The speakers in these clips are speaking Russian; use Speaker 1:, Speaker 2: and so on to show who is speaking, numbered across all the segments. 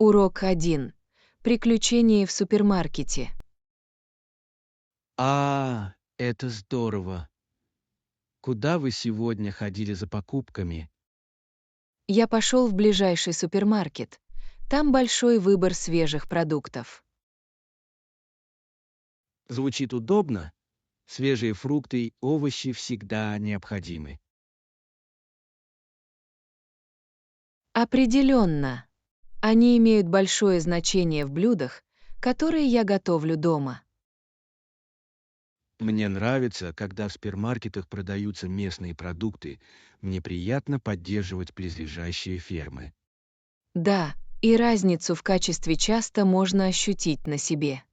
Speaker 1: Урок 1. Приключения в супермаркете.
Speaker 2: Это здорово. Куда вы сегодня ходили за покупками?
Speaker 1: Я пошел в ближайший супермаркет. Там большой выбор свежих продуктов.
Speaker 2: Звучит удобно? Свежие фрукты и овощи всегда необходимы.
Speaker 1: Определенно. Они имеют большое значение в блюдах, которые я готовлю дома.
Speaker 2: Мне нравится, когда в супермаркетах продаются местные продукты. Мне приятно поддерживать близлежащие фермы.
Speaker 1: Да, и разницу в качестве часто можно ощутить на себе.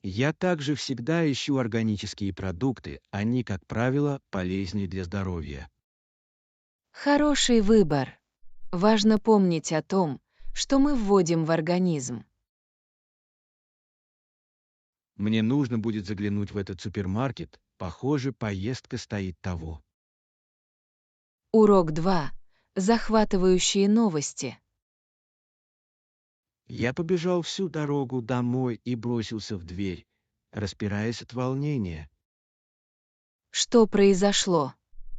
Speaker 2: Я также всегда ищу органические продукты. Они, как правило, полезнее для здоровья.
Speaker 1: Хороший выбор. Важно помнить о том, что мы вводим в организм.
Speaker 2: Мне нужно будет заглянуть в этот супермаркет. Похоже, поездка стоит того.
Speaker 1: Урок 2. Захватывающие новости.
Speaker 2: Я побежал всю дорогу домой и бросился в дверь, распираясь от волнения.
Speaker 1: Что произошло?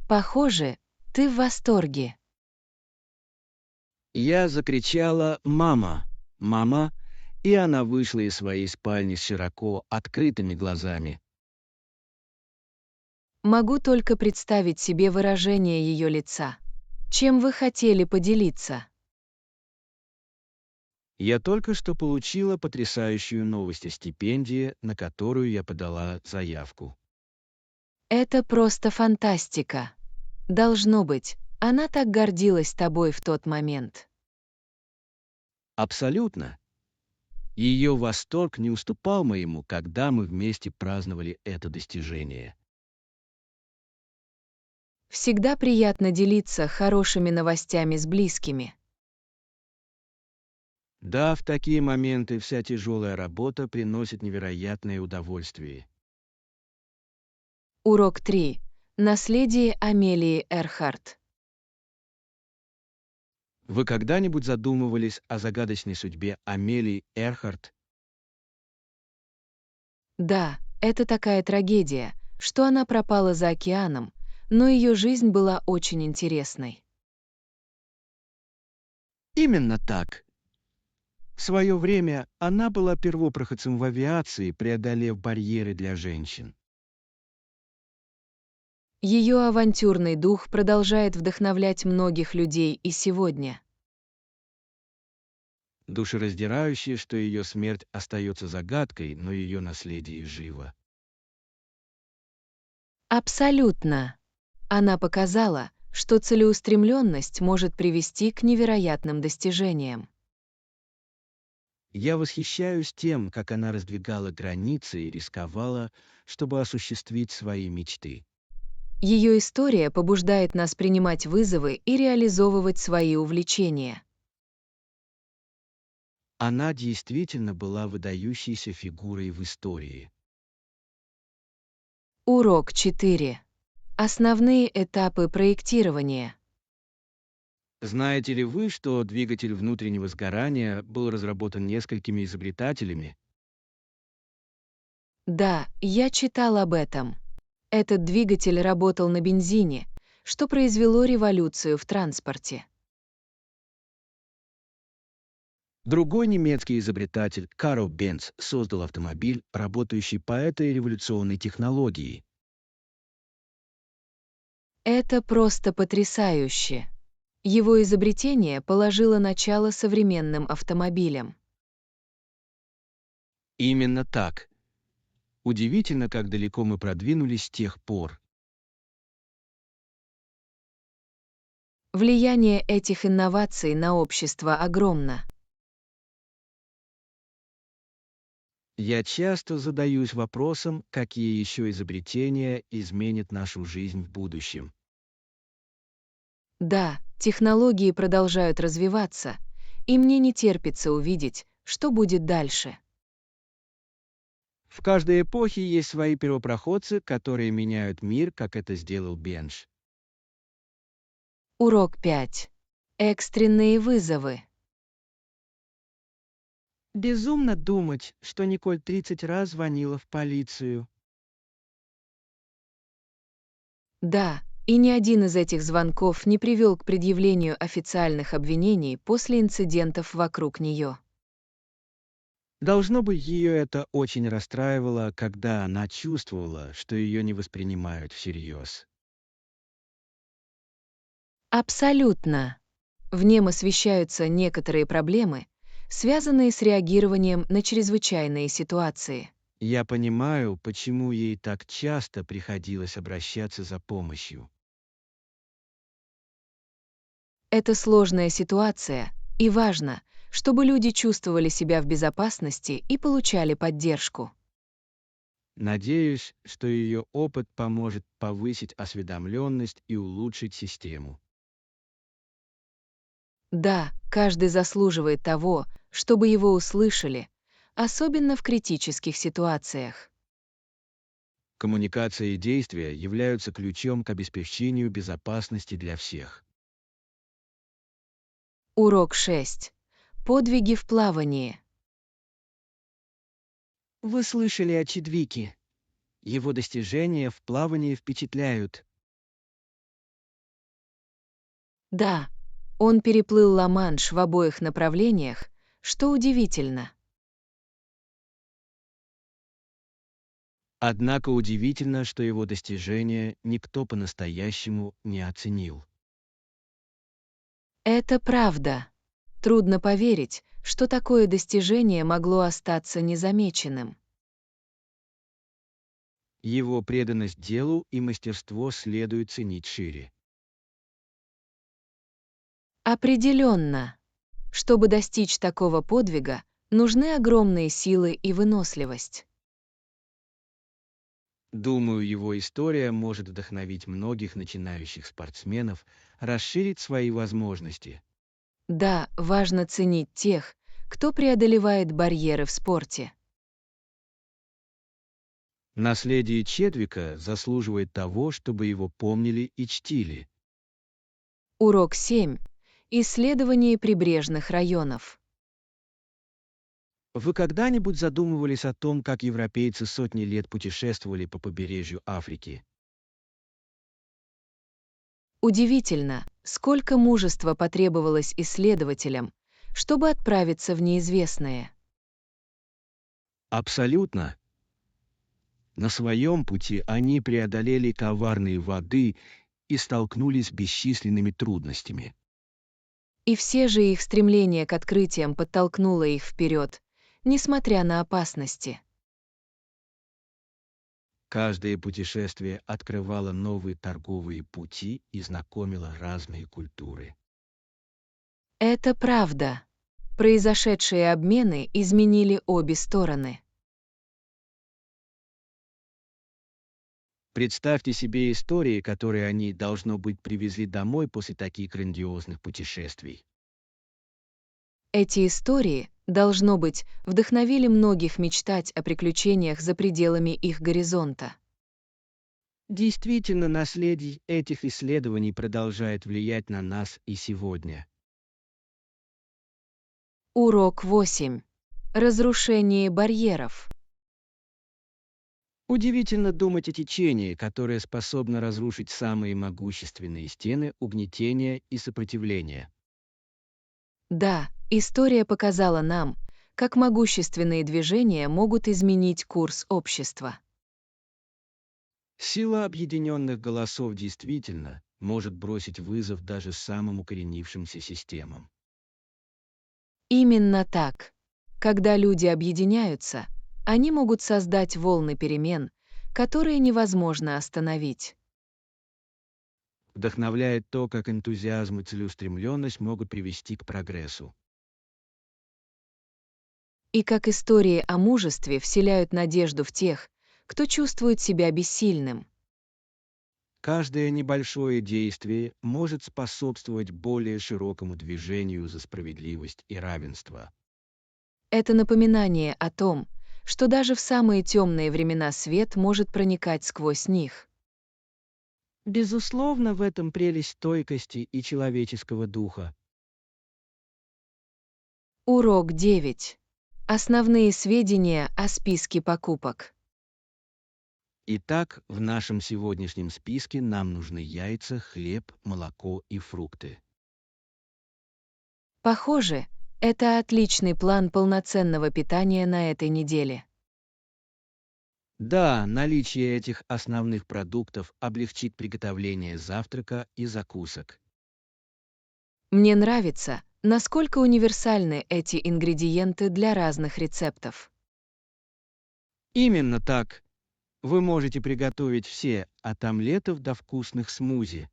Speaker 1: Похоже, ты в восторге.
Speaker 2: Я закричала «Мама! Мама!», и она вышла из своей спальни с широко открытыми глазами.
Speaker 1: Могу только представить себе выражение ее лица. Чем вы хотели поделиться?
Speaker 2: Я только что получила потрясающую новость о стипендии, на которую я подала заявку.
Speaker 1: Это просто фантастика. Должно быть, она так гордилась тобой в тот момент.
Speaker 2: Абсолютно. Ее восторг не уступал моему, когда мы вместе праздновали это достижение.
Speaker 1: Всегда приятно делиться хорошими новостями с близкими.
Speaker 2: Да, в такие моменты вся тяжелая работа приносит невероятное удовольствие.
Speaker 1: Урок 3. Наследие Амелии Эрхарт.
Speaker 2: Вы когда-нибудь задумывались о загадочной судьбе Амелии Эрхарт?
Speaker 1: Да, это такая трагедия, что она пропала за океаном, но ее жизнь была очень интересной.
Speaker 2: Именно так. В свое время она была первопроходцем в авиации, преодолев барьеры для женщин.
Speaker 1: Ее авантюрный дух продолжает вдохновлять многих людей и сегодня.
Speaker 2: Душераздирающе, что ее смерть остается загадкой, но ее наследие живо.
Speaker 1: Абсолютно. Она показала, что целеустремленность может привести к невероятным достижениям.
Speaker 2: Я восхищаюсь тем, как она раздвигала границы и рисковала, чтобы осуществить свои мечты.
Speaker 1: Ее история побуждает нас принимать вызовы и реализовывать свои увлечения.
Speaker 2: Она действительно была выдающейся фигурой в истории.
Speaker 1: Урок 4. Основные этапы проектирования.
Speaker 2: Знаете ли вы, что двигатель внутреннего сгорания был разработан несколькими изобретателями?
Speaker 1: Да, я читал об этом. Этот двигатель работал на бензине, что произвело революцию в транспорте.
Speaker 2: Другой немецкий изобретатель Карл Бенц создал автомобиль, работающий по этой революционной технологии.
Speaker 1: Это просто потрясающе. Его изобретение положило начало современным автомобилям.
Speaker 2: Именно так. Удивительно, как далеко мы продвинулись с тех пор.
Speaker 1: Влияние этих инноваций на общество огромно.
Speaker 2: Я часто задаюсь вопросом, какие еще изобретения изменят нашу жизнь в будущем.
Speaker 1: Да, технологии продолжают развиваться, и мне не терпится увидеть, что будет дальше.
Speaker 2: В каждой эпохе есть свои первопроходцы, которые меняют мир, как это сделал Бенш.
Speaker 1: Урок 5. Экстренные вызовы.
Speaker 2: Безумно думать, что Николь 30 раз звонила в полицию.
Speaker 1: Да, и ни один из этих звонков не привел к предъявлению официальных обвинений после инцидентов вокруг нее.
Speaker 2: Должно быть, ее это очень расстраивало, когда она чувствовала, что ее не воспринимают всерьез.
Speaker 1: Абсолютно. В нем освещаются некоторые проблемы, связанные с реагированием на чрезвычайные ситуации.
Speaker 2: Я понимаю, почему ей так часто приходилось обращаться за помощью.
Speaker 1: Это сложная ситуация, и важно, чтобы люди чувствовали себя в безопасности и получали поддержку.
Speaker 2: Надеюсь, что ее опыт поможет повысить осведомленность и улучшить систему.
Speaker 1: Да, каждый заслуживает того, чтобы его услышали, особенно в критических ситуациях.
Speaker 2: Коммуникация и действия являются ключом к обеспечению безопасности для всех.
Speaker 1: Урок 6. Подвиги в плавании.
Speaker 2: Вы слышали о Чедвике? Его достижения в плавании впечатляют.
Speaker 1: Да, он переплыл Ла-Манш в обоих направлениях, что удивительно.
Speaker 2: Однако удивительно, что его достижения никто по-настоящему не оценил.
Speaker 1: Это правда. Трудно поверить, что такое достижение могло остаться незамеченным.
Speaker 2: Его преданность делу и мастерство следует ценить шире.
Speaker 1: Определенно. Чтобы достичь такого подвига, нужны огромные силы и выносливость.
Speaker 2: Думаю, его история может вдохновить многих начинающих спортсменов расширить свои возможности.
Speaker 1: Да, важно ценить тех, кто преодолевает барьеры в спорте.
Speaker 2: Наследие Чедвика заслуживает того, чтобы его помнили и чтили.
Speaker 1: Урок 7. Исследование прибрежных районов.
Speaker 2: Вы когда-нибудь задумывались о том, как европейцы сотни лет путешествовали по побережью Африки?
Speaker 1: Удивительно, сколько мужества потребовалось исследователям, чтобы отправиться в неизвестное.
Speaker 2: Абсолютно. На своем пути они преодолели коварные воды и столкнулись с бесчисленными трудностями.
Speaker 1: И все же их стремление к открытиям подтолкнуло их вперед, несмотря на опасности.
Speaker 2: Каждое путешествие открывало новые торговые пути и знакомило разные культуры.
Speaker 1: Это правда. Произошедшие обмены изменили обе стороны.
Speaker 2: Представьте себе истории, которые они, должно быть, привезли домой после таких грандиозных путешествий.
Speaker 1: Эти истории, должно быть, вдохновили многих мечтать о приключениях за пределами их горизонта.
Speaker 2: Действительно, наследие этих исследований продолжает влиять на нас и сегодня.
Speaker 1: Урок 8. Разрушение барьеров.
Speaker 2: Удивительно думать о течении, которое способно разрушить самые могущественные стены угнетения и сопротивления.
Speaker 1: Да, история показала нам, как могущественные движения могут изменить курс общества.
Speaker 2: Сила объединенных голосов действительно может бросить вызов даже самым укоренившимся системам.
Speaker 1: Именно так. Когда люди объединяются, они могут создать волны перемен, которые невозможно остановить.
Speaker 2: Вдохновляет то, как энтузиазм и целеустремленность могут привести к прогрессу.
Speaker 1: И как истории о мужестве вселяют надежду в тех, кто чувствует себя бессильным.
Speaker 2: Каждое небольшое действие может способствовать более широкому движению за справедливость и равенство.
Speaker 1: Это напоминание о том, что даже в самые темные времена свет может проникать сквозь них.
Speaker 2: Безусловно, в этом прелесть стойкости и человеческого духа.
Speaker 1: Урок 9. Основные сведения о списке покупок.
Speaker 2: Итак, в нашем сегодняшнем списке нам нужны яйца, хлеб, молоко и фрукты.
Speaker 1: Похоже, это отличный план полноценного питания на этой неделе.
Speaker 2: Да, наличие этих основных продуктов облегчит приготовление завтрака и закусок.
Speaker 1: Мне нравится, насколько универсальны эти ингредиенты для разных рецептов.
Speaker 2: Именно так. Вы можете приготовить все, от омлетов до вкусных смузи.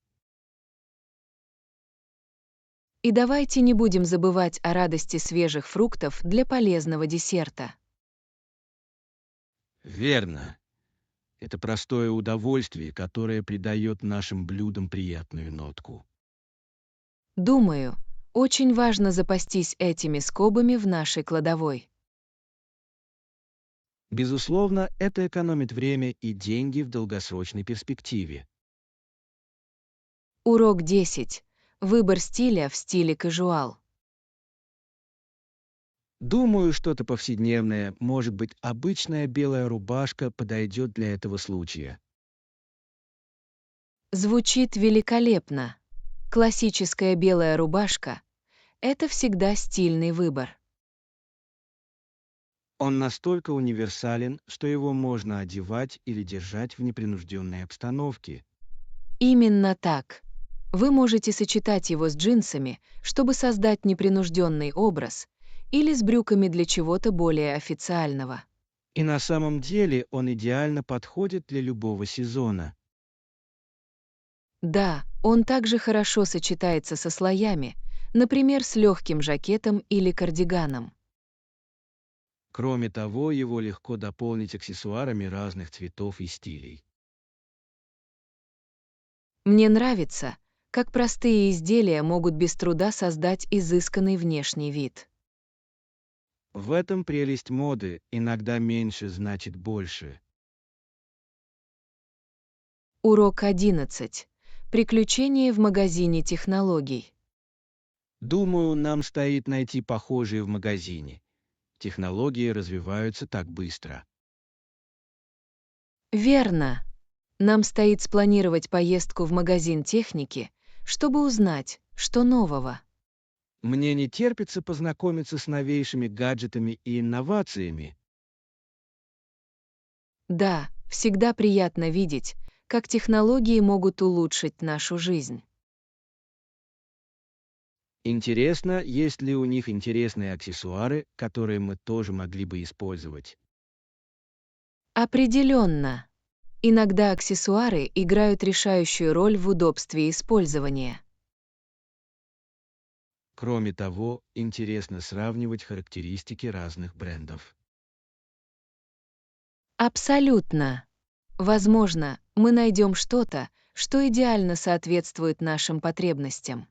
Speaker 1: И давайте не будем забывать о радости свежих фруктов для полезного десерта.
Speaker 2: Верно. Это простое удовольствие, которое придает нашим блюдам приятную нотку.
Speaker 1: Думаю, очень важно запастись этими скобами в нашей кладовой.
Speaker 2: Безусловно, это экономит время и деньги в долгосрочной перспективе.
Speaker 1: Урок 10. Выбор стиля в стиле casual.
Speaker 2: Думаю, что-то повседневное, может быть, обычная белая рубашка подойдет для этого случая.
Speaker 1: Звучит великолепно. Классическая белая рубашка — это всегда стильный выбор.
Speaker 2: Он настолько универсален, что его можно одевать или держать в непринужденной обстановке.
Speaker 1: Именно так. Вы можете сочетать его с джинсами, чтобы создать непринужденный образ, или с брюками для чего-то более официального.
Speaker 2: И на самом деле он идеально подходит для любого сезона.
Speaker 1: Да, он также хорошо сочетается со слоями, например, с легким жакетом или кардиганом.
Speaker 2: Кроме того, его легко дополнить аксессуарами разных цветов и стилей.
Speaker 1: Мне нравится, как простые изделия могут без труда создать изысканный внешний вид.
Speaker 2: В этом прелесть моды, иногда меньше значит больше.
Speaker 1: Урок 11. Приключения в магазине технологий.
Speaker 2: Думаю, нам стоит найти похожие в магазине. Технологии развиваются так быстро.
Speaker 1: Верно. Нам стоит спланировать поездку в магазин техники, чтобы узнать, что нового.
Speaker 2: Мне не терпится познакомиться с новейшими гаджетами и инновациями.
Speaker 1: Да, всегда приятно видеть, как технологии могут улучшить нашу жизнь.
Speaker 2: Интересно, есть ли у них интересные аксессуары, которые мы тоже могли бы использовать.
Speaker 1: Определенно. Иногда аксессуары играют решающую роль в удобстве использования.
Speaker 2: Кроме того, интересно сравнивать характеристики разных брендов.
Speaker 1: Абсолютно. Возможно, мы найдем что-то, что идеально соответствует нашим потребностям.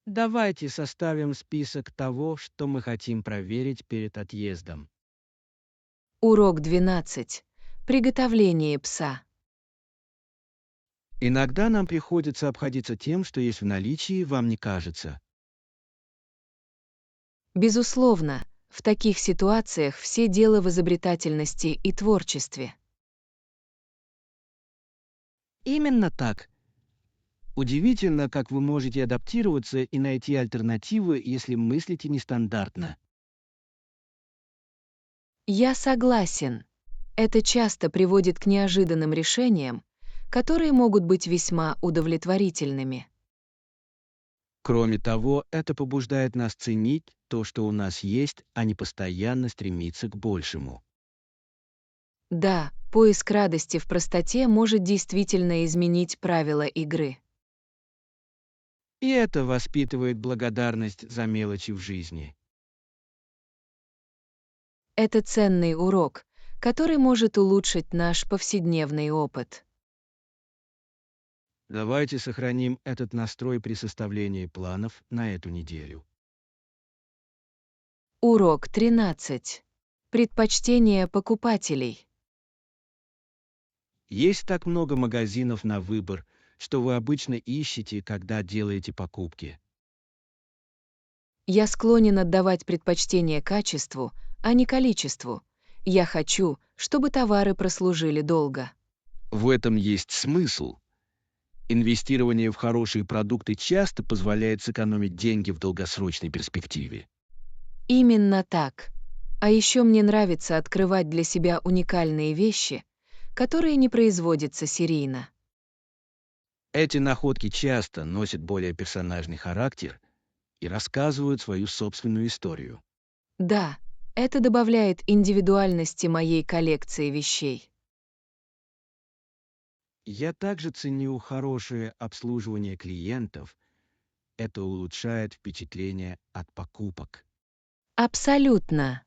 Speaker 2: Давайте составим список того, что мы хотим проверить перед отъездом.
Speaker 1: Урок 12. Приготовление пса.
Speaker 2: Иногда нам приходится обходиться тем, что есть в наличии, вам не кажется.
Speaker 1: Безусловно, в таких ситуациях все дело в изобретательности и творчестве.
Speaker 2: Именно так. Удивительно, как вы можете адаптироваться и найти альтернативы, если мыслите нестандартно.
Speaker 1: Я согласен. Это часто приводит к неожиданным решениям, которые могут быть весьма удовлетворительными.
Speaker 2: Кроме того, это побуждает нас ценить то, что у нас есть, а не постоянно стремиться к большему.
Speaker 1: Да, поиск радости в простоте может действительно изменить правила игры.
Speaker 2: И это воспитывает благодарность за мелочи в жизни.
Speaker 1: Это ценный урок, который может улучшить наш повседневный опыт.
Speaker 2: Давайте сохраним этот настрой при составлении планов на эту неделю.
Speaker 1: Урок 13. Предпочтения покупателей.
Speaker 2: Есть так много магазинов на выбор, что вы обычно ищете, когда делаете покупки.
Speaker 1: Я склонен отдавать предпочтение качеству, а не количеству. Я хочу, чтобы товары прослужили долго.
Speaker 2: В этом есть смысл. Инвестирование в хорошие продукты часто позволяет сэкономить деньги в долгосрочной перспективе.
Speaker 1: Именно так. А еще мне нравится открывать для себя уникальные вещи, которые не производятся серийно.
Speaker 2: Эти находки часто носят более персональный характер и рассказывают свою собственную историю.
Speaker 1: Да, это добавляет индивидуальности моей коллекции вещей.
Speaker 2: Я также ценю хорошее обслуживание клиентов. Это улучшает впечатление от покупок.
Speaker 1: Абсолютно.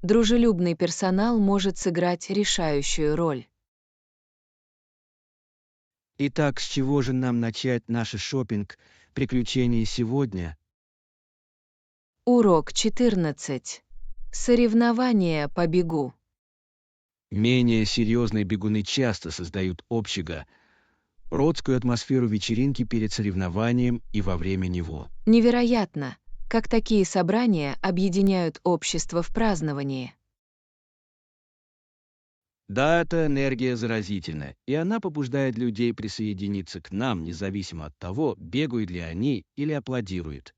Speaker 1: Дружелюбный персонал может сыграть решающую роль.
Speaker 2: Итак, с чего же нам начать наш шопинг приключений сегодня?
Speaker 1: Урок 14. Соревнования по бегу.
Speaker 2: Менее серьезные бегуны часто создают родскую атмосферу вечеринки перед соревнованием и во время него.
Speaker 1: Невероятно, как такие собрания объединяют общество в праздновании.
Speaker 2: Да, эта энергия заразительна, и она побуждает людей присоединиться к нам, независимо от того, бегают ли они или аплодируют.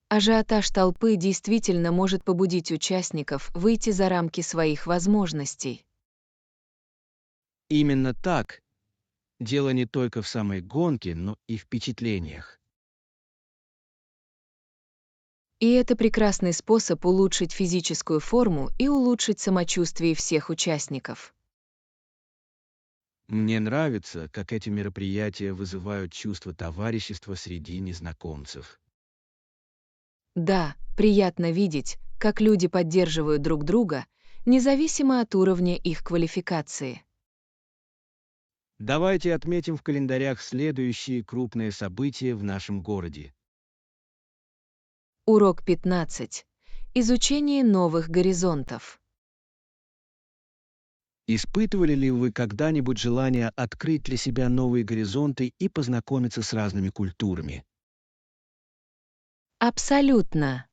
Speaker 1: Ажиотаж толпы действительно может побудить участников выйти за рамки своих возможностей.
Speaker 2: Именно так. Дело не только в самой гонке, но и впечатлениях.
Speaker 1: И это прекрасный способ улучшить физическую форму и улучшить самочувствие всех участников.
Speaker 2: Мне нравится, как эти мероприятия вызывают чувство товарищества среди незнакомцев.
Speaker 1: Да, приятно видеть, как люди поддерживают друг друга, независимо от уровня их квалификации.
Speaker 2: Давайте отметим в календарях следующие крупные события в нашем городе.
Speaker 1: Урок 15. Изучение новых горизонтов.
Speaker 2: Испытывали ли вы когда-нибудь желание открыть для себя новые горизонты и познакомиться с разными культурами?
Speaker 1: Абсолютно.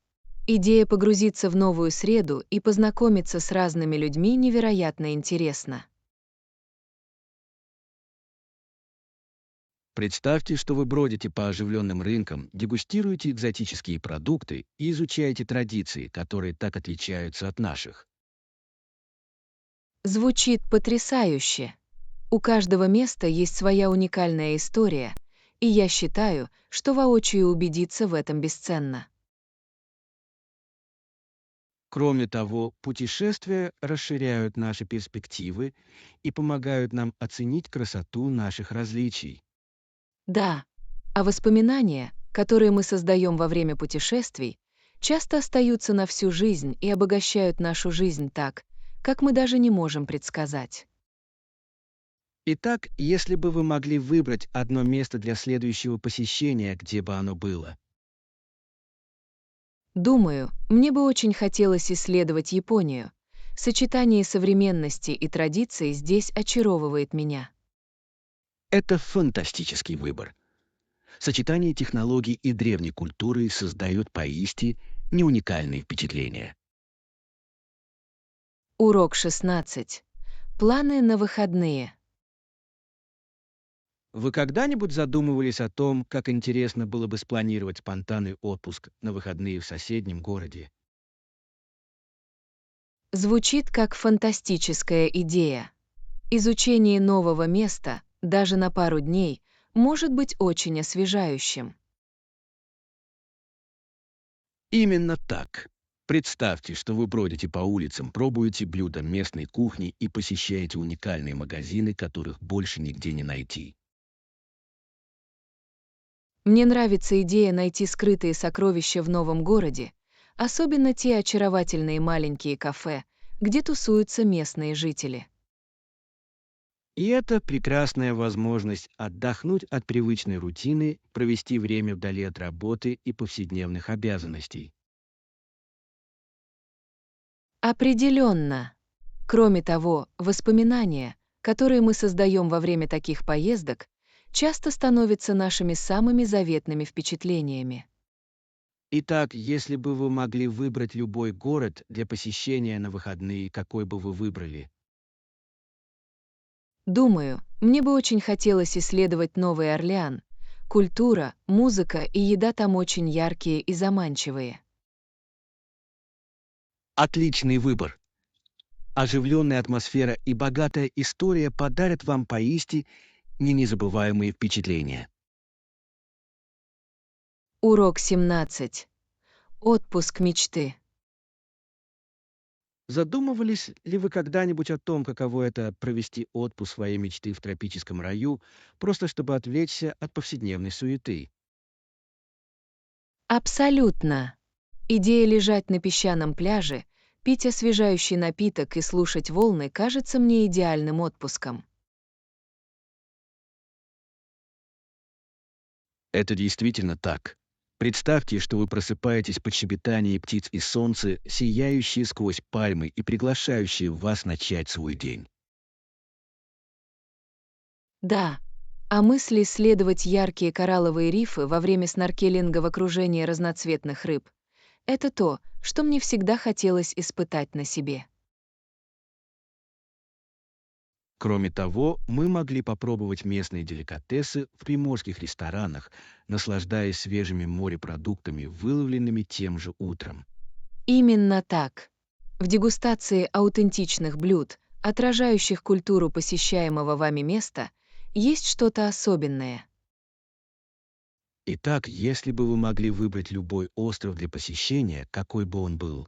Speaker 1: Идея погрузиться в новую среду и познакомиться с разными людьми невероятно интересна.
Speaker 2: Представьте, что вы бродите по оживленным рынкам, дегустируете экзотические продукты и изучаете традиции, которые так отличаются от наших.
Speaker 1: Звучит потрясающе. У каждого места есть своя уникальная история, и я считаю, что воочию убедиться в этом бесценно.
Speaker 2: Кроме того, путешествия расширяют наши перспективы и помогают нам оценить красоту наших различий.
Speaker 1: Да, а воспоминания, которые мы создаем во время путешествий, часто остаются на всю жизнь и обогащают нашу жизнь так, как мы даже не можем предсказать.
Speaker 2: Итак, если бы вы могли выбрать одно место для следующего посещения, где бы оно было?
Speaker 1: Думаю, мне бы очень хотелось исследовать Японию. Сочетание современности и традиций здесь очаровывает меня.
Speaker 2: Это фантастический выбор. Сочетание технологий и древней культуры создает поистине уникальные впечатления.
Speaker 1: Урок 16. Планы на выходные.
Speaker 2: Вы когда-нибудь задумывались о том, как интересно было бы спланировать спонтанный отпуск на выходные в соседнем городе?
Speaker 1: Звучит как фантастическая идея. Изучение нового места, даже на пару дней, может быть очень освежающим.
Speaker 2: Именно так. Представьте, что вы бродите по улицам, пробуете блюда местной кухни и посещаете уникальные магазины, которых больше нигде не найти.
Speaker 1: Мне нравится идея найти скрытые сокровища в новом городе, особенно те очаровательные маленькие кафе, где тусуются местные жители.
Speaker 2: И это прекрасная возможность отдохнуть от привычной рутины, провести время вдали от работы и повседневных обязанностей.
Speaker 1: Определенно. Кроме того, воспоминания, которые мы создаем во время таких поездок, часто становятся нашими самыми заветными впечатлениями.
Speaker 2: Итак, если бы вы могли выбрать любой город для посещения на выходные, какой бы вы выбрали?
Speaker 1: Думаю, мне бы очень хотелось исследовать Новый Орлеан. Культура, музыка и еда там очень яркие и заманчивые.
Speaker 2: Отличный выбор. Оживленная атмосфера и богатая история подарят вам поистине незабываемые впечатления.
Speaker 1: Урок 17. Отпуск мечты.
Speaker 2: Задумывались ли вы когда-нибудь о том, каково это провести отпуск своей мечты в тропическом раю, просто чтобы отвлечься от повседневной суеты?
Speaker 1: Абсолютно. Идея лежать на песчаном пляже, пить освежающий напиток и слушать волны кажется мне идеальным отпуском.
Speaker 2: Это действительно так. Представьте, что вы просыпаетесь под щебетание птиц и солнце, сияющие сквозь пальмы и приглашающие вас начать свой день.
Speaker 1: Да. А мысли исследовать яркие коралловые рифы во время сноркелинга в окружении разноцветных рыб — это то, что мне всегда хотелось испытать на себе.
Speaker 2: Кроме того, мы могли попробовать местные деликатесы в приморских ресторанах, наслаждаясь свежими морепродуктами, выловленными тем же утром.
Speaker 1: Именно так. В дегустации аутентичных блюд, отражающих культуру посещаемого вами места, есть что-то особенное.
Speaker 2: Итак, если бы вы могли выбрать любой остров для посещения, какой бы он был?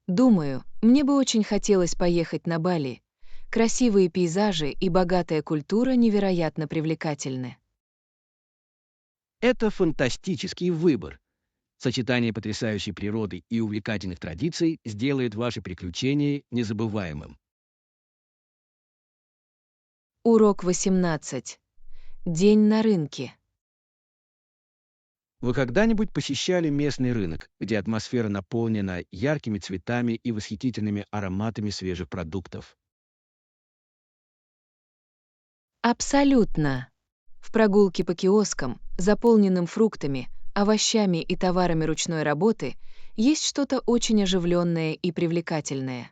Speaker 1: Думаю, мне бы очень хотелось поехать на Бали. Красивые пейзажи и богатая культура невероятно привлекательны.
Speaker 2: Это фантастический выбор. Сочетание потрясающей природы и увлекательных традиций сделает ваши приключения незабываемым.
Speaker 1: Урок 18. День на рынке.
Speaker 2: Вы когда-нибудь посещали местный рынок, где атмосфера наполнена яркими цветами и восхитительными ароматами свежих продуктов?
Speaker 1: Абсолютно. В прогулке по киоскам, заполненным фруктами, овощами и товарами ручной работы, есть что-то очень оживленное и привлекательное.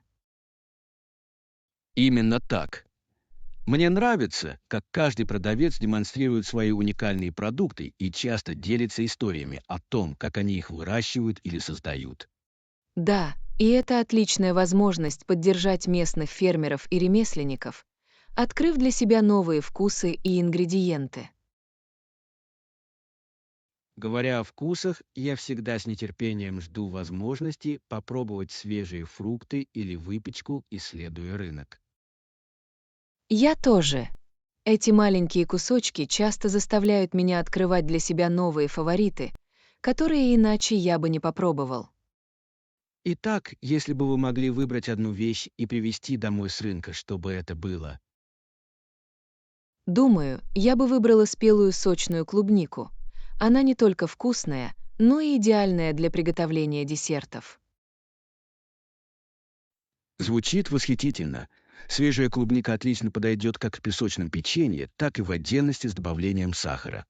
Speaker 2: Именно так. Мне нравится, как каждый продавец демонстрирует свои уникальные продукты и часто делится историями о том, как они их выращивают или создают.
Speaker 1: Да, и это отличная возможность поддержать местных фермеров и ремесленников, открыв для себя новые вкусы и ингредиенты.
Speaker 2: Говоря о вкусах, я всегда с нетерпением жду возможности попробовать свежие фрукты или выпечку, исследуя рынок.
Speaker 1: Я тоже. Эти маленькие кусочки часто заставляют меня открывать для себя новые фавориты, которые иначе я бы не попробовал.
Speaker 2: Итак, если бы вы могли выбрать одну вещь и привезти домой с рынка, чтобы это было?
Speaker 1: Думаю, я бы выбрала спелую сочную клубнику. Она не только вкусная, но и идеальная для приготовления десертов.
Speaker 2: Звучит восхитительно. Свежая клубника отлично подойдет как в песочном печенье, так и в отдельности с добавлением сахара.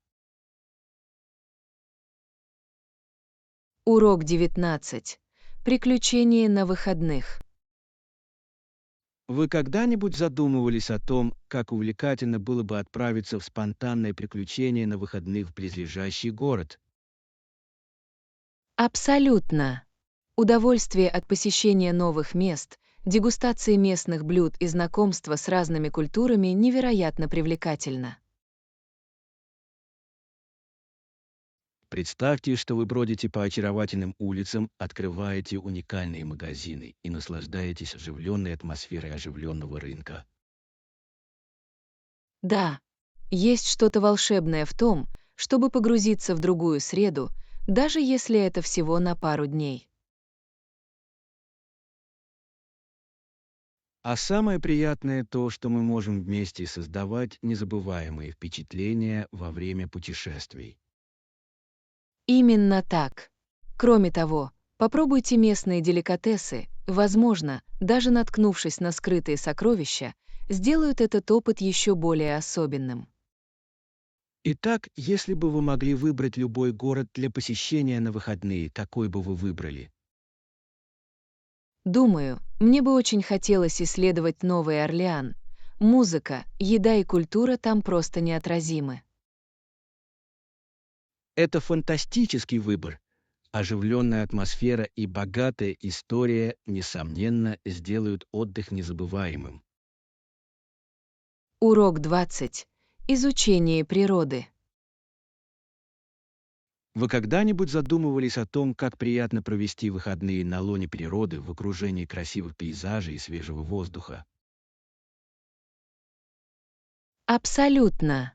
Speaker 1: Урок 19. Приключения на выходных.
Speaker 2: Вы когда-нибудь задумывались о том, как увлекательно было бы отправиться в спонтанное приключение на выходных в близлежащий город?
Speaker 1: Абсолютно. Удовольствие от посещения новых мест, дегустации местных блюд и знакомства с разными культурами невероятно привлекательно.
Speaker 2: Представьте, что вы бродите по очаровательным улицам, открываете уникальные магазины и наслаждаетесь оживленной атмосферой оживленного рынка.
Speaker 1: Да, есть что-то волшебное в том, чтобы погрузиться в другую среду, даже если это всего на пару дней.
Speaker 2: А самое приятное то, что мы можем вместе создавать незабываемые впечатления во время путешествий.
Speaker 1: Именно так. Кроме того, попробуйте местные деликатесы, возможно, даже наткнувшись на скрытые сокровища, сделают этот опыт еще более особенным.
Speaker 2: Итак, если бы вы могли выбрать любой город для посещения на выходные, какой бы вы выбрали?
Speaker 1: Думаю, мне бы очень хотелось исследовать Новый Орлеан. Музыка, еда и культура там просто неотразимы.
Speaker 2: Это фантастический выбор. Оживленная атмосфера и богатая история, несомненно, сделают отдых незабываемым.
Speaker 1: Урок 20. Изучение природы.
Speaker 2: Вы когда-нибудь задумывались о том, как приятно провести выходные на лоне природы в окружении красивых пейзажей и свежего воздуха?
Speaker 1: Абсолютно.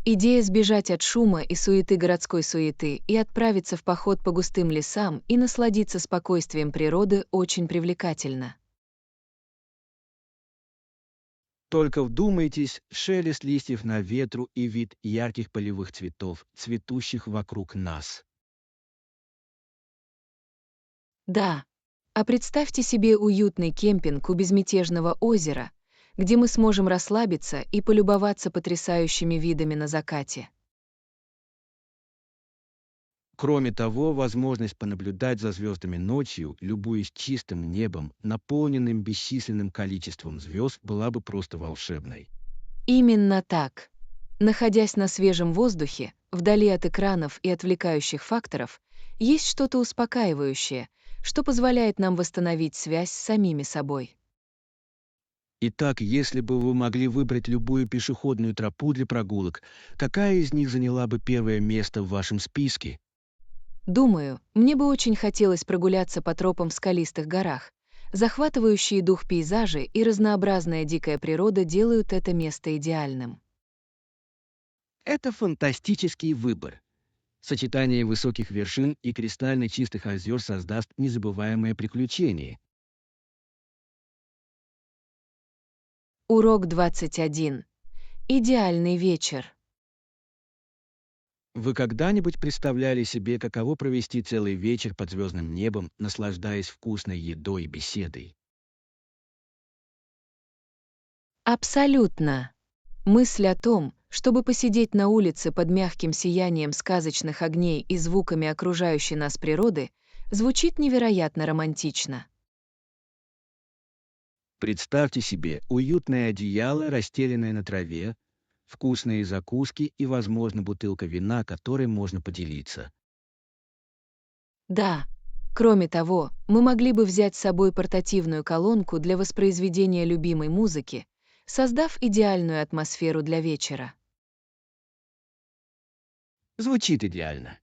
Speaker 1: Идея сбежать от шума и суеты городской суеты и отправиться в поход по густым лесам и насладиться спокойствием природы очень привлекательна.
Speaker 2: Только вдумайтесь в шелест листьев на ветру и вид ярких полевых цветов, цветущих вокруг нас.
Speaker 1: Да. А представьте себе уютный кемпинг у безмятежного озера, где мы сможем расслабиться и полюбоваться потрясающими видами на закате.
Speaker 2: Кроме того, возможность понаблюдать за звездами ночью, любуясь чистым небом, наполненным бесчисленным количеством звезд, была бы просто волшебной.
Speaker 1: Именно так. Находясь на свежем воздухе, вдали от экранов и отвлекающих факторов, есть что-то успокаивающее, что позволяет нам восстановить связь с самими собой.
Speaker 2: Итак, если бы вы могли выбрать любую пешеходную тропу для прогулок, какая из них заняла бы первое место в вашем списке?
Speaker 1: Думаю, мне бы очень хотелось прогуляться по тропам в скалистых горах. Захватывающие дух пейзажи и разнообразная дикая природа делают это место идеальным.
Speaker 2: Это фантастический выбор. Сочетание высоких вершин и кристально чистых озер создаст незабываемое приключение.
Speaker 1: Урок 21. Идеальный вечер.
Speaker 2: Вы когда-нибудь представляли себе, каково провести целый вечер под звездным небом, наслаждаясь вкусной едой и беседой?
Speaker 1: Абсолютно. Мысль о том, чтобы посидеть на улице под мягким сиянием сказочных огней и звуками окружающей нас природы, звучит невероятно романтично.
Speaker 2: Представьте себе уютное одеяло, расстеленное на траве, вкусные закуски и, возможно, бутылка вина, которой можно поделиться.
Speaker 1: Да. Кроме того, мы могли бы взять с собой портативную колонку для воспроизведения любимой музыки, создав идеальную атмосферу для вечера.
Speaker 2: Звучит идеально.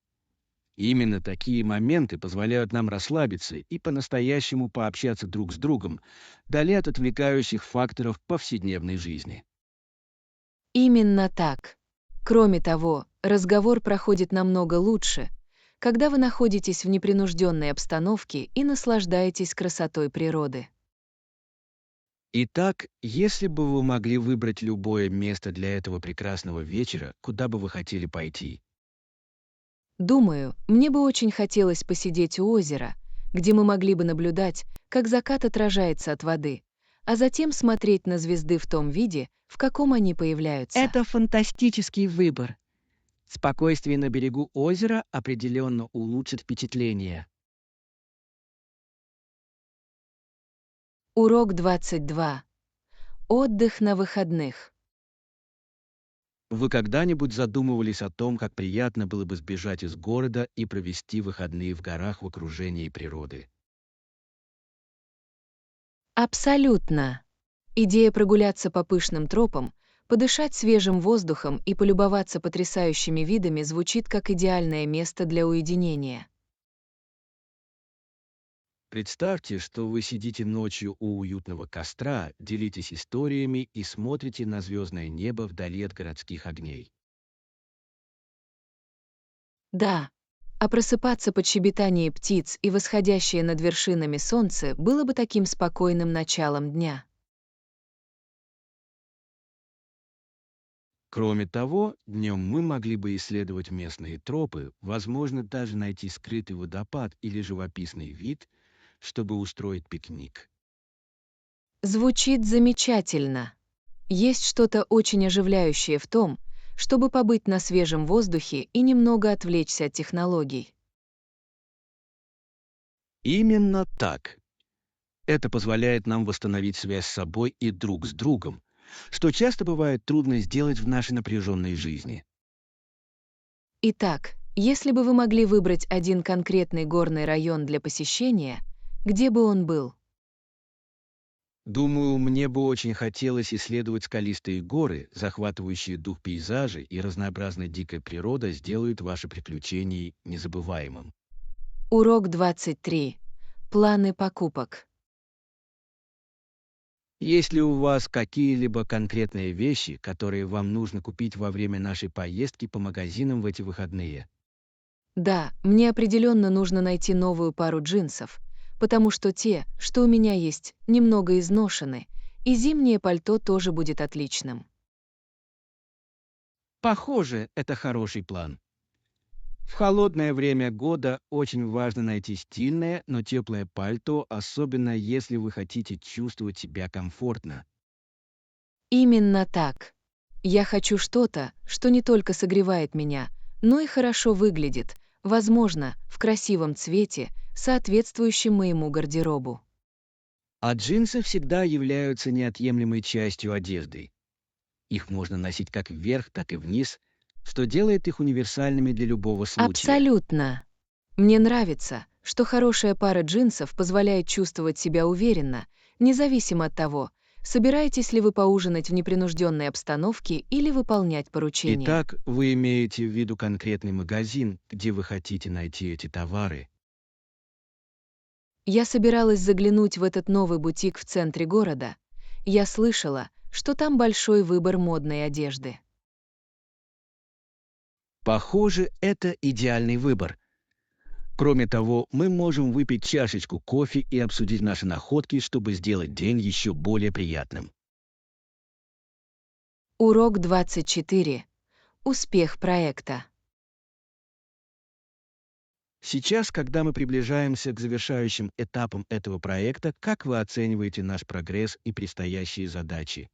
Speaker 2: Именно такие моменты позволяют нам расслабиться и по-настоящему пообщаться друг с другом, вдали от отвлекающих факторов повседневной жизни.
Speaker 1: Именно так. Кроме того, разговор проходит намного лучше, когда вы находитесь в непринужденной обстановке и наслаждаетесь красотой природы.
Speaker 2: Итак, если бы вы могли выбрать любое место для этого прекрасного вечера, куда бы вы хотели пойти?
Speaker 1: Думаю, мне бы очень хотелось посидеть у озера, где мы могли бы наблюдать, как закат отражается от воды, а затем смотреть на звезды в том виде, в каком они появляются.
Speaker 2: Это фантастический выбор. Спокойствие на берегу озера определенно улучшит впечатление.
Speaker 1: Урок 22. Отдых на выходных.
Speaker 2: Вы когда-нибудь задумывались о том, как приятно было бы сбежать из города и провести выходные в горах в окружении природы?
Speaker 1: Абсолютно. Идея прогуляться по пышным тропам, подышать свежим воздухом и полюбоваться потрясающими видами звучит как идеальное место для уединения.
Speaker 2: Представьте, что вы сидите ночью у уютного костра, делитесь историями и смотрите на звездное небо вдали от городских огней.
Speaker 1: Да. А просыпаться под щебетание птиц и восходящее над вершинами солнце было бы таким спокойным началом дня.
Speaker 2: Кроме того, днем мы могли бы исследовать местные тропы, возможно, даже найти скрытый водопад или живописный вид, чтобы устроить пикник.
Speaker 1: Звучит замечательно. Есть что-то очень оживляющее в том, чтобы побыть на свежем воздухе и немного отвлечься от технологий.
Speaker 2: Именно так. Это позволяет нам восстановить связь с собой и друг с другом, что часто бывает трудно сделать в нашей напряженной жизни.
Speaker 1: Итак, если бы вы могли выбрать один конкретный горный район для посещения, где бы он был?
Speaker 2: Думаю, мне бы очень хотелось исследовать скалистые горы, захватывающие дух пейзажи и разнообразная дикая природа сделают ваши приключения незабываемым.
Speaker 1: Урок 23. Планы покупок.
Speaker 2: Есть ли у вас какие-либо конкретные вещи, которые вам нужно купить во время нашей поездки по магазинам в эти выходные?
Speaker 1: Да, мне определенно нужно найти новую пару джинсов, потому что те, что у меня есть, немного изношены, и зимнее пальто тоже будет отличным.
Speaker 2: Похоже, это хороший план. В холодное время года очень важно найти стильное, но теплое пальто, особенно если вы хотите чувствовать себя комфортно.
Speaker 1: Именно так. Я хочу что-то, что не только согревает меня, но и хорошо выглядит, возможно, в красивом цвете, соответствующем моему гардеробу.
Speaker 2: А джинсы всегда являются неотъемлемой частью одежды. Их можно носить как вверх, так и вниз, что делает их универсальными для любого случая.
Speaker 1: Абсолютно. Мне нравится, что хорошая пара джинсов позволяет чувствовать себя уверенно, независимо от того, собираетесь ли вы поужинать в непринужденной обстановке или выполнять поручения.
Speaker 2: Итак, вы имеете в виду конкретный магазин, где вы хотите найти эти товары.
Speaker 1: Я собиралась заглянуть в этот новый бутик в центре города. Я слышала, что там большой выбор модной одежды.
Speaker 2: Похоже, это идеальный выбор. Кроме того, мы можем выпить чашечку кофе и обсудить наши находки, чтобы сделать день еще более приятным.
Speaker 1: Урок 24. Успех проекта.
Speaker 2: Сейчас, когда мы приближаемся к завершающим этапам этого проекта, как вы оцениваете наш прогресс и предстоящие задачи?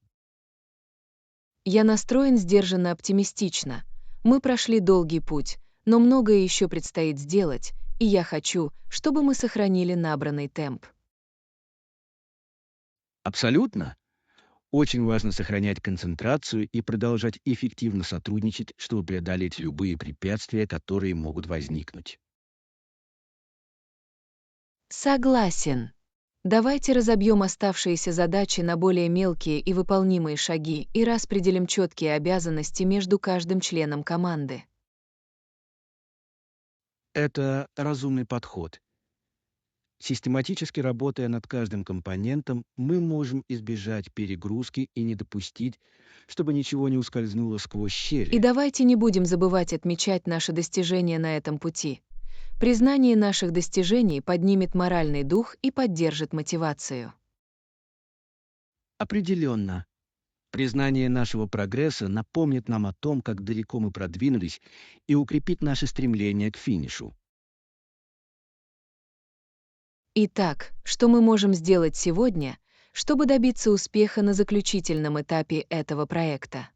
Speaker 1: Я настроен сдержанно оптимистично. Мы прошли долгий путь, но многое еще предстоит сделать, и я хочу, чтобы мы сохранили набранный темп.
Speaker 2: Абсолютно. Очень важно сохранять концентрацию и продолжать эффективно сотрудничать, чтобы преодолеть любые препятствия, которые могут возникнуть.
Speaker 1: Согласен. Давайте разобьем оставшиеся задачи на более мелкие и выполнимые шаги и распределим четкие обязанности между каждым членом команды.
Speaker 2: Это разумный подход. Систематически работая над каждым компонентом, мы можем избежать перегрузки и не допустить, чтобы ничего не ускользнуло сквозь
Speaker 1: И
Speaker 2: щели.
Speaker 1: давайте не будем забывать отмечать наши достижения на этом пути. Признание наших достижений поднимет моральный дух и поддержит мотивацию.
Speaker 2: Определенно, признание нашего прогресса напомнит нам о том, как далеко мы продвинулись, и укрепит наше стремление к финишу.
Speaker 1: Итак, что мы можем сделать сегодня, чтобы добиться успеха на заключительном этапе этого проекта?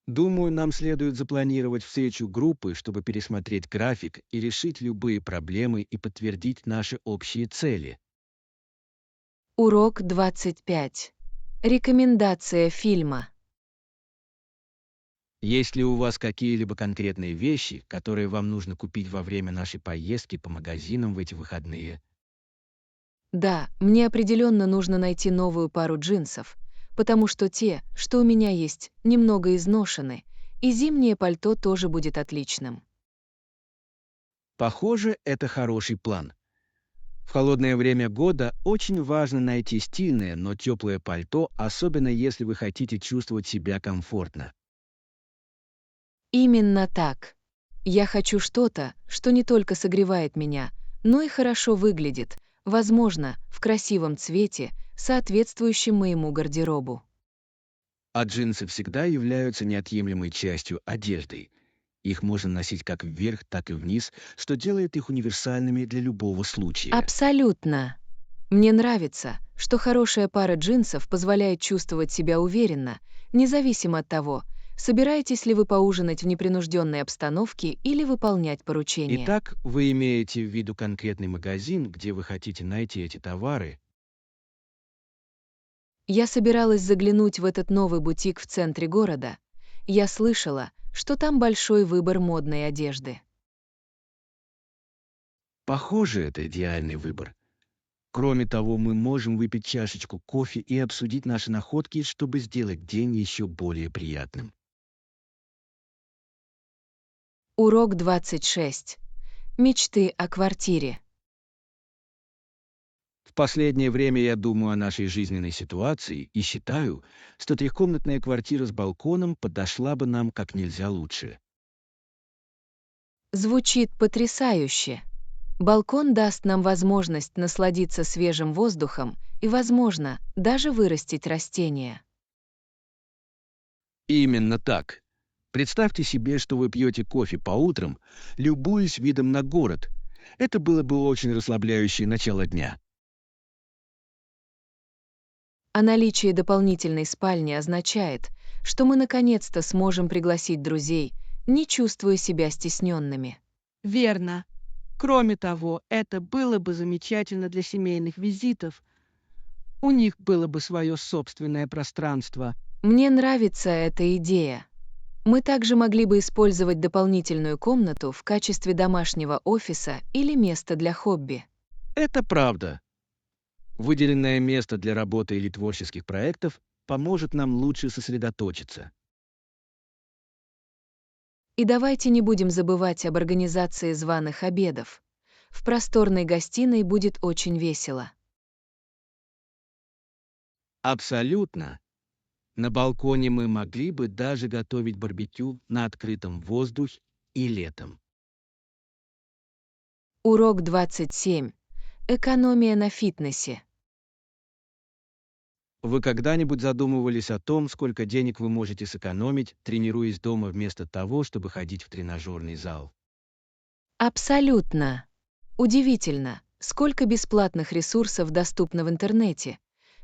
Speaker 2: Думаю, нам следует запланировать встречу группы, чтобы пересмотреть график и решить любые проблемы и подтвердить наши общие цели.
Speaker 1: Урок 25. Рекомендация фильма.
Speaker 2: Есть ли у вас какие-либо конкретные вещи, которые вам нужно купить во время нашей поездки по магазинам в эти выходные?
Speaker 1: Да, мне определенно нужно найти новую пару джинсов, потому что те, что у меня есть, немного изношены, и зимнее пальто тоже будет отличным.
Speaker 2: Похоже, это хороший план. В холодное время года очень важно найти стильное, но теплое пальто, особенно если вы хотите чувствовать себя комфортно.
Speaker 1: Именно так. Я хочу что-то, что не только согревает меня, но и хорошо выглядит, возможно, в красивом цвете, соответствующем моему гардеробу.
Speaker 2: А джинсы всегда являются неотъемлемой частью одежды. Их можно носить как вверх, так и вниз, что делает их универсальными для любого случая.
Speaker 1: Абсолютно. Мне нравится, что хорошая пара джинсов позволяет чувствовать себя уверенно, независимо от того, собираетесь ли вы поужинать в непринужденной обстановке или выполнять поручения.
Speaker 2: Итак, вы имеете в виду конкретный магазин, где вы хотите найти эти товары.
Speaker 1: Я собиралась заглянуть в этот новый бутик в центре города. Я слышала, что там большой выбор модной одежды.
Speaker 2: Похоже, это идеальный выбор. Кроме того, мы можем выпить чашечку кофе и обсудить наши находки, чтобы сделать день еще более приятным.
Speaker 1: Урок 26. Мечты о квартире.
Speaker 2: В последнее время я думаю о нашей жизненной ситуации и считаю, что трехкомнатная квартира с балконом подошла бы нам как нельзя лучше.
Speaker 1: Звучит потрясающе. Балкон даст нам возможность насладиться свежим воздухом и, возможно, даже вырастить растения.
Speaker 2: Именно так. Представьте себе, что вы пьете кофе по утрам, любуясь видом на город. Это было бы очень расслабляющее начало дня.
Speaker 1: А наличие дополнительной спальни означает, что мы наконец-то сможем пригласить друзей, не чувствуя себя стесненными.
Speaker 3: Верно. Кроме того, это было бы замечательно для семейных визитов. У них было бы свое собственное пространство.
Speaker 1: Мне нравится эта идея. Мы также могли бы использовать дополнительную комнату в качестве домашнего офиса или места для хобби.
Speaker 2: Это правда. Выделенное место для работы или творческих проектов поможет нам лучше сосредоточиться.
Speaker 1: И давайте не будем забывать об организации званых обедов. В просторной гостиной будет очень весело.
Speaker 2: Абсолютно. На балконе мы могли бы даже готовить барбекю на открытом воздухе и летом.
Speaker 1: Урок 27. Экономия на фитнесе.
Speaker 2: Вы когда-нибудь задумывались о том, сколько денег вы можете сэкономить, тренируясь дома вместо того, чтобы ходить в тренажерный зал?
Speaker 1: Абсолютно. Удивительно, сколько бесплатных ресурсов доступно в интернете,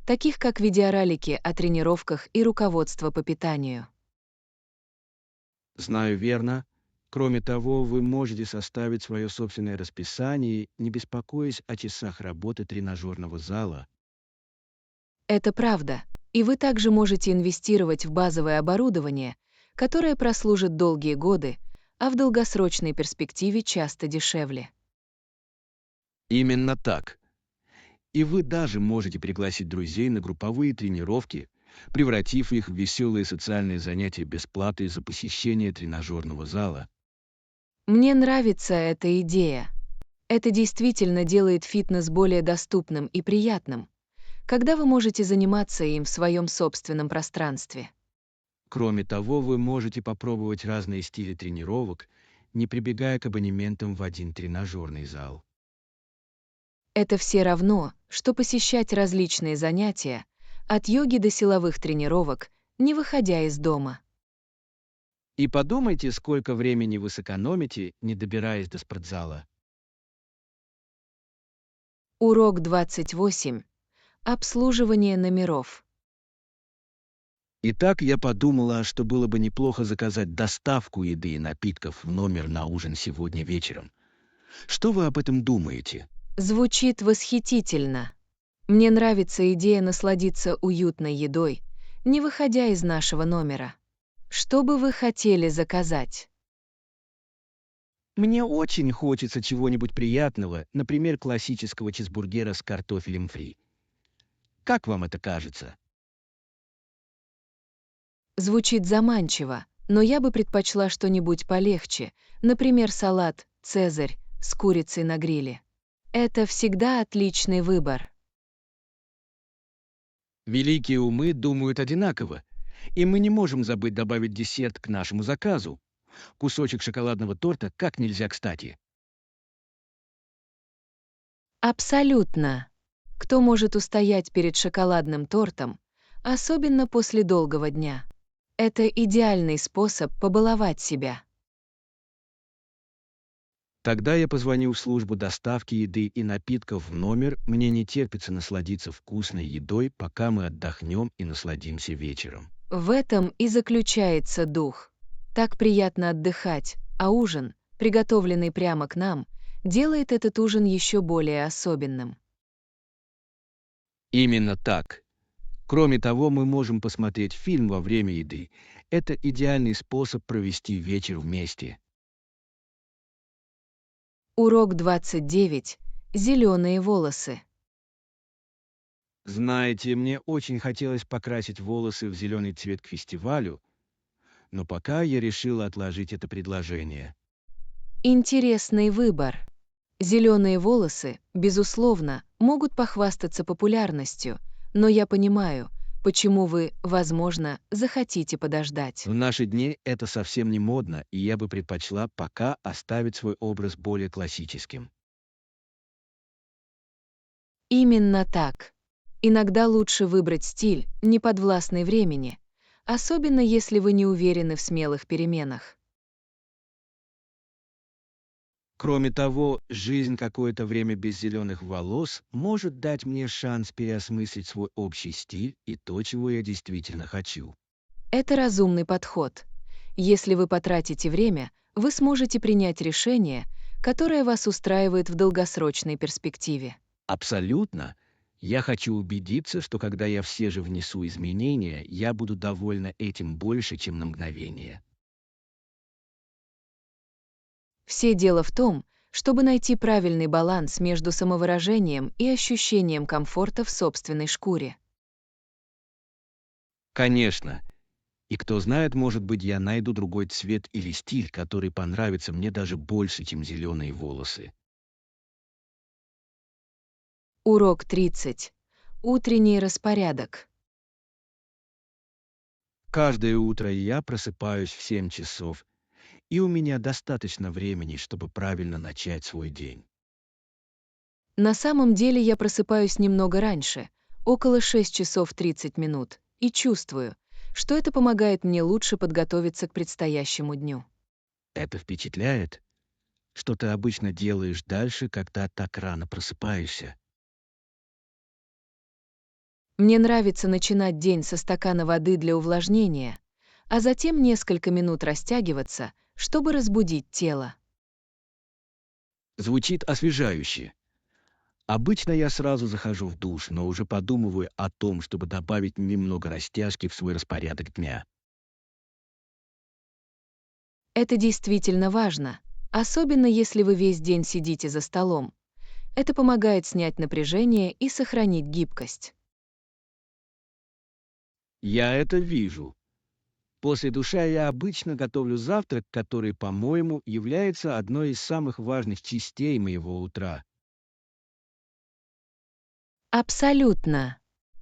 Speaker 1: таких как видеоролики о тренировках и руководство по питанию.
Speaker 2: Знаю верно. Кроме того, вы можете составить свое собственное расписание, не беспокоясь о часах работы тренажерного зала.
Speaker 1: Это правда. И вы также можете инвестировать в базовое оборудование, которое прослужит долгие годы, а в долгосрочной перспективе часто дешевле.
Speaker 2: Именно так. И вы даже можете пригласить друзей на групповые тренировки, превратив их в веселые социальные занятия без платы за посещение тренажерного зала.
Speaker 1: Мне нравится эта идея. Это действительно делает фитнес более доступным и приятным, когда вы можете заниматься им в своем собственном пространстве.
Speaker 2: Кроме того, вы можете попробовать разные стили тренировок, не прибегая к абонементам в один тренажерный зал.
Speaker 1: Это все равно, что посещать различные занятия, от йоги до силовых тренировок, не выходя из дома.
Speaker 2: И подумайте, сколько времени вы сэкономите, не добираясь до спортзала.
Speaker 1: Урок 28. Обслуживание номеров.
Speaker 2: Итак, я подумала, что было бы неплохо заказать доставку еды и напитков в номер на ужин сегодня вечером. Что вы об этом думаете?
Speaker 1: Звучит восхитительно. Мне нравится идея насладиться уютной едой, не выходя из нашего номера. Что бы вы хотели заказать?
Speaker 2: Мне очень хочется чего-нибудь приятного, например, классического чизбургера с картофелем фри. Как вам это кажется?
Speaker 1: Звучит заманчиво, но я бы предпочла что-нибудь полегче, например, салат «Цезарь» с курицей на гриле. Это всегда отличный выбор.
Speaker 2: Великие умы думают одинаково, и мы не можем забыть добавить десерт к нашему заказу. Кусочек шоколадного торта как нельзя кстати.
Speaker 1: Абсолютно. Кто может устоять перед шоколадным тортом, особенно после долгого дня? Это идеальный способ побаловать себя.
Speaker 2: Тогда я позвоню в службу доставки еды и напитков в номер. Мне не терпится насладиться вкусной едой, пока мы отдохнем и насладимся вечером.
Speaker 1: В этом и заключается дух. Так приятно отдыхать, а ужин, приготовленный прямо к нам, делает этот ужин еще более особенным.
Speaker 2: Именно так. Кроме того, мы можем посмотреть фильм во время еды. Это идеальный способ провести вечер вместе.
Speaker 1: Урок 29. Зеленые волосы.
Speaker 2: Знаете, мне очень хотелось покрасить волосы в зеленый цвет к фестивалю, но пока я решила отложить это предложение.
Speaker 1: Интересный выбор. Зеленые волосы, безусловно, могут похвастаться популярностью, но я понимаю, почему вы, возможно, захотите подождать.
Speaker 2: В наши дни это совсем не модно, и я бы предпочла пока оставить свой образ более классическим.
Speaker 1: Именно так. Иногда лучше выбрать стиль, не подвластный времени, особенно если вы не уверены в смелых переменах.
Speaker 2: Кроме того, жизнь какое-то время без зеленых волос может дать мне шанс переосмыслить свой общий стиль и то, чего я действительно хочу.
Speaker 1: Это разумный подход. Если вы потратите время, вы сможете принять решение, которое вас устраивает в долгосрочной перспективе.
Speaker 2: Абсолютно. Я хочу убедиться, что когда я все же внесу изменения, я буду довольна этим больше, чем на мгновение.
Speaker 1: Все дело в том, чтобы найти правильный баланс между самовыражением и ощущением комфорта в собственной шкуре.
Speaker 2: Конечно. И кто знает, может быть, я найду другой цвет или стиль, который понравится мне даже больше, чем зеленые волосы.
Speaker 1: Урок 30. Утренний распорядок.
Speaker 2: Каждое утро я просыпаюсь в 7 часов, и у меня достаточно времени, чтобы правильно начать свой день.
Speaker 1: На самом деле я просыпаюсь немного раньше, около 6 часов 30 минут, и чувствую, что это помогает мне лучше подготовиться к предстоящему дню.
Speaker 2: Это впечатляет? Что ты обычно делаешь дальше, когда так рано просыпаешься?
Speaker 1: Мне нравится начинать день со стакана воды для увлажнения, а затем несколько минут растягиваться, чтобы разбудить тело.
Speaker 2: Звучит освежающе. Обычно я сразу захожу в душ, но уже подумываю о том, чтобы добавить немного растяжки в свой распорядок дня.
Speaker 1: Это действительно важно, особенно если вы весь день сидите за столом. Это помогает снять напряжение и сохранить гибкость.
Speaker 2: Я это вижу. После душа я обычно готовлю завтрак, который, по-моему, является одной из самых важных частей моего утра.
Speaker 1: Абсолютно.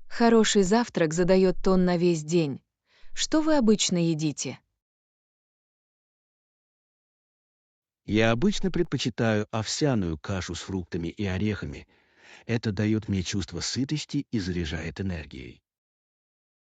Speaker 1: Хороший завтрак задает тон на весь день. Что вы обычно едите?
Speaker 2: Я обычно предпочитаю овсяную кашу с фруктами и орехами. Это дает мне чувство сытости и заряжает энергией.